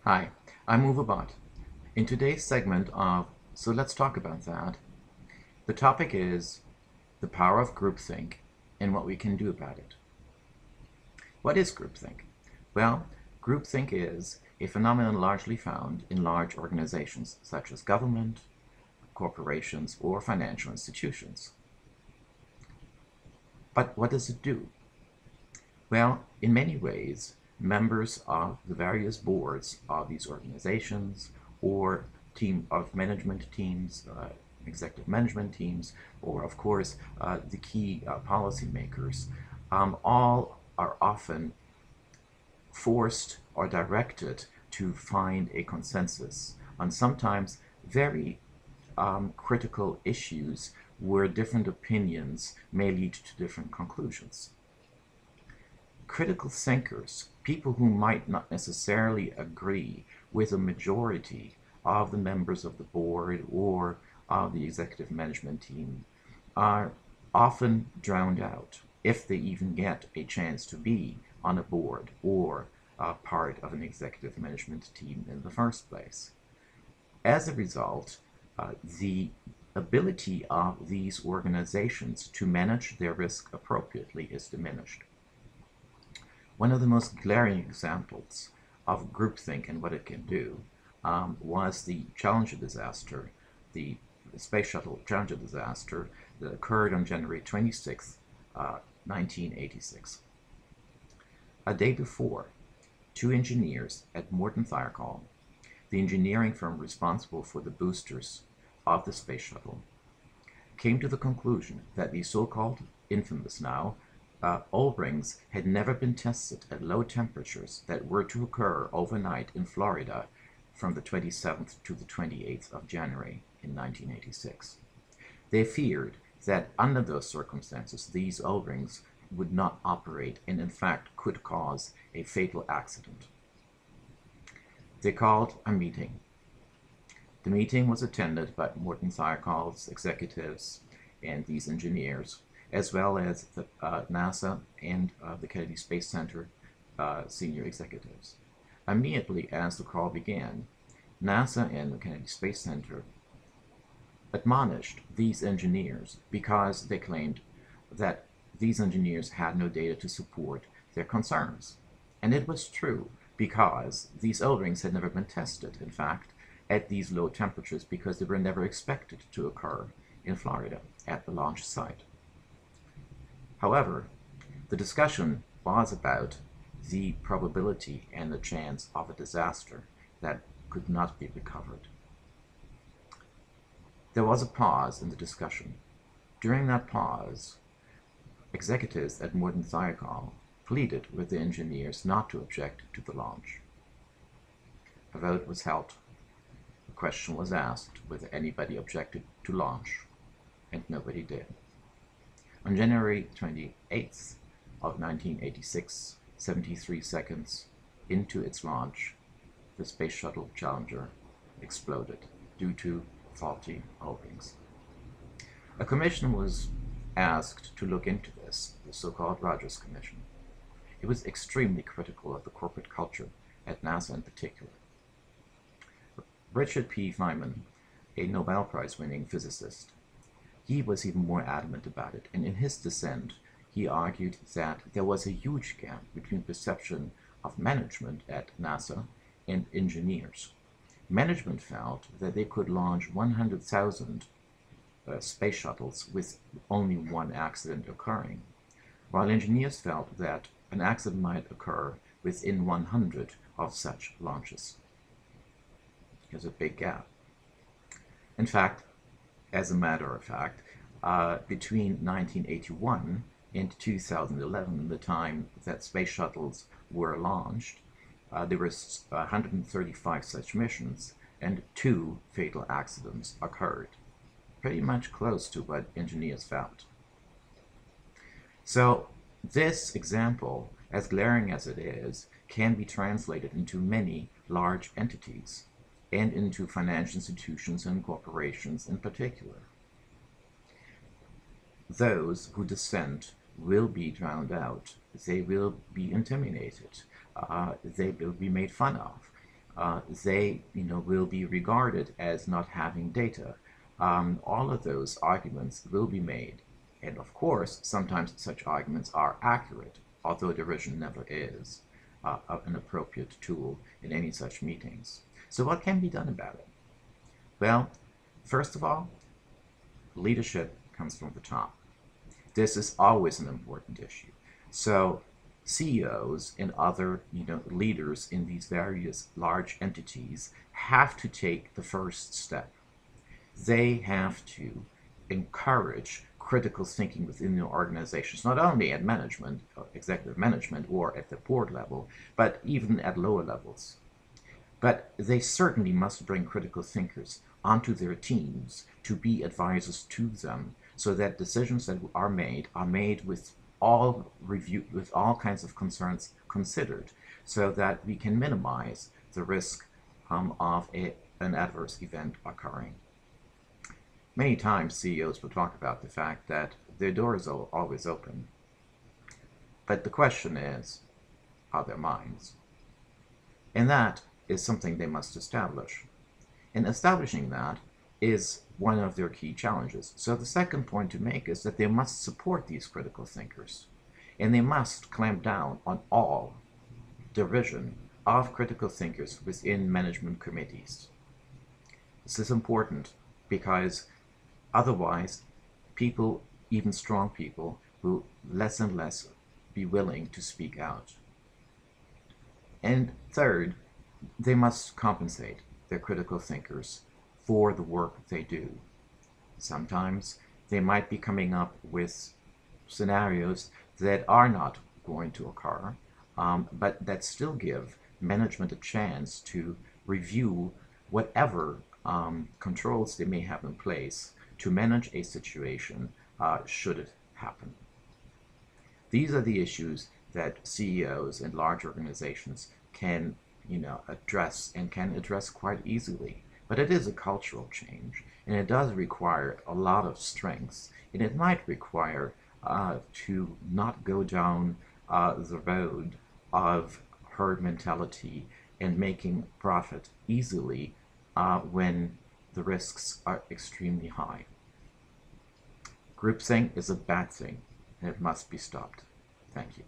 Hi, I'm Movabot. In today's segment of So Let's Talk About That, the topic is the power of groupthink and what we can do about it. What is groupthink? Well, groupthink is a phenomenon largely found in large organizations such as government, corporations, or financial institutions. But what does it do? Well, in many ways, members of the various boards of these organizations or team of management teams, executive management teams, or of course the key policymakers, all are often forced or directed to find a consensus on sometimes very critical issues where different opinions may lead to different conclusions. Critical thinkers, people who might not necessarily agree with a majority of the members of the board or of the executive management team, are often drowned out if they even get a chance to be on a board or part of an executive management team in the first place. As a result, the ability of these organizations to manage their risk appropriately is diminished. One of the most glaring examples of groupthink and what it can do was the Challenger disaster, the Space Shuttle Challenger disaster that occurred on January 26, 1986. A day before, two engineers at Morton Thiokol, the engineering firm responsible for the boosters of the Space Shuttle, came to the conclusion that the so-called infamous now O-rings had never been tested at low temperatures that were to occur overnight in Florida from the 27th to the 28th of January in 1986. They feared that under those circumstances these O-rings would not operate and in fact could cause a fatal accident. They called a meeting. The meeting was attended by Morton Thiokol's executives and these engineers, as well as the NASA and the Kennedy Space Center senior executives. Immediately as the call began, NASA and the Kennedy Space Center admonished these engineers because they claimed that these engineers had no data to support their concerns. And it was true because these O-rings had never been tested, in fact, at these low temperatures because they were never expected to occur in Florida at the launch site. However, the discussion was about the probability and the chance of a disaster that could not be recovered. There was a pause in the discussion. During that pause, executives at Morton Thiokol pleaded with the engineers not to object to the launch. A vote was held. The question was asked whether anybody objected to launch, and nobody did. On January 28th of 1986, 73 seconds into its launch, the Space Shuttle Challenger exploded due to faulty O-rings. A commission was asked to look into this, the so-called Rogers Commission. It was extremely critical of the corporate culture at NASA in particular. Richard P. Feynman, a Nobel Prize-winning physicist, he was even more adamant about it, and in his dissent, he argued that there was a huge gap between perception of management at NASA and engineers. Management felt that they could launch 100,000 space shuttles with only one accident occurring, while engineers felt that an accident might occur within 100 of such launches. There's a big gap. In fact, as a matter of fact, between 1981 and 2011, the time that space shuttles were launched, there were 135 such missions, and 2 fatal accidents occurred. Pretty much close to what engineers felt. So this example, as glaring as it is, can be translated into many large entities and into financial institutions and corporations in particular. Those who dissent will be drowned out. They will be intimidated. They will be made fun of. they will be regarded as not having data. All of those arguments will be made. And of course, sometimes such arguments are accurate, although derision never is an appropriate tool in any such meetings. So what can be done about it? Well, first of all, leadership comes from the top. This is always an important issue. So CEOs and other leaders in these various large entities have to take the first step. They have to encourage critical thinking within the organizations, not only at management, executive management, or at the board level, but even at lower levels. But they certainly must bring critical thinkers onto their teams to be advisors to them, so that decisions that are made with all kinds of concerns considered, so that we can minimize the risk of an adverse event occurring. Many times CEOs will talk about the fact that their doors are always open. But the question is, are their minds? And that is something they must establish. And establishing that is one of their key challenges. So the second point to make is that they must support these critical thinkers. And they must clamp down on all derision of critical thinkers within management committees. This is important because otherwise, people, even strong people, will less and less be willing to speak out. And third, they must compensate their critical thinkers for the work they do. Sometimes they might be coming up with scenarios that are not going to occur, but that still give management a chance to review whatever controls they may have in place to manage a situation should it happen. These are the issues that CEOs in large organizations can address, and can address quite easily. But it is a cultural change, and it does require a lot of strength, and it might require to not go down the road of herd mentality and making profit easily when the risks are extremely high. Groupthink is a bad thing, and it must be stopped. Thank you.